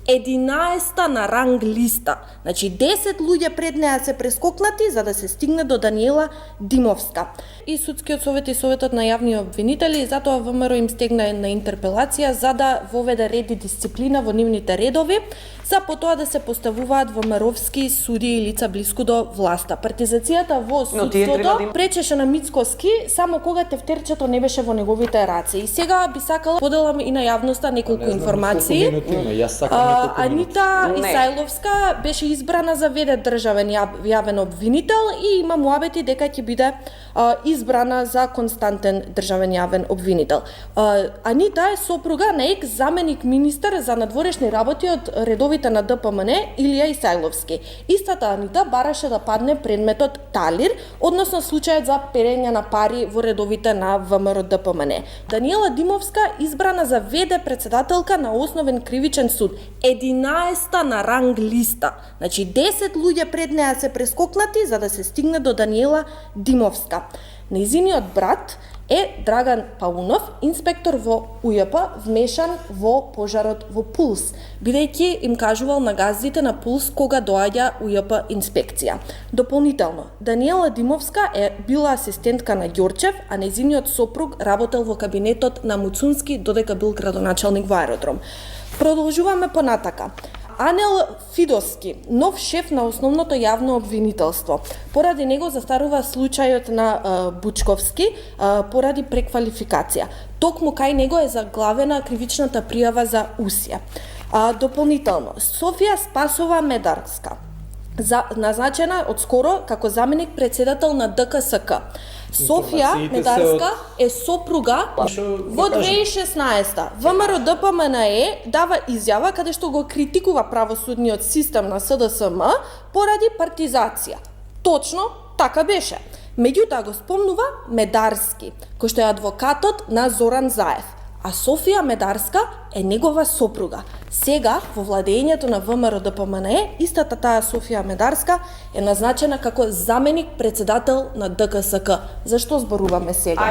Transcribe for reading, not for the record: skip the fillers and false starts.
11-та на ранг листа. Значи 10 луѓе пред неа се прескокнати за да се стигне до Даниела Димовска. И судскиот совет и советот на јавни обвинители, затоа ВМРО им стегна на интерпелација за да воведе ред и дисциплина во нивните редови, за потоа да се поставуваат ВМРО-вски суди и лица блиску до власта. Партизацијата во судството пречеше на Мицкоски само кога тефтерчето не беше во неговите раце. И сега би сакала поделам и на јавноста неколку информации. Анита Исајловска беше избрана за ВД државен јавен обвинител и има муабети дека ќе биде избрана за константен државен јавен обвинител. Анита е сопруга на екс заменик министер за надворешни работи од редовите на ДПМН Илија Исајловски. Истата Анита бараше да падне предметот Талир, односно случајот за перење на пари во редовите на ВМРО ДПМН. Даниела Димовска избрана за ВД председателка на Основен кривичен суд. 11-та на ранг листа. Значи 10 луѓе пред неа се прескокнати за да се стигне до Даниела Димовска. Нејзиниот брат е Драган Паунов, инспектор во УЈП, вмешан во пожарот во Пулс, бидејќи им кажувал на газдите на Пулс кога доаѓа УЈП инспекција. Дополнително, Даниела Димовска е била асистентка на Ѓорчев, а нејзиниот сопруг работел во кабинетот на Муцунски додека бил градоначалник во аеродром. Продолжуваме понатака. Анел Фидоски, нов шеф на основното јавно обвинителство. Поради него застарува случајот на Бучковски поради преквалификација. Токму кај него е заглавена кривичната пријава за усија. Дополнително, Софија Спасова Медарска, назначена од скоро како заменик председател на ДКСК. Софија Медарска е сопруга во 2016-та. ВМРО ДПМНЕ дава изјава каде што го критикува правосудниот систем на СДСМ поради партизација. Точно така беше. Меѓутоа го спомнува Медарски, кој што е адвокатот на Зоран Заев. А Софија Медарска е негова сопруга. Сега, во владењето на ВМРО ДПМНЕ, истата таа Софија Медарска е назначена како заменик председател на ДКСК. Зашто зборуваме сега?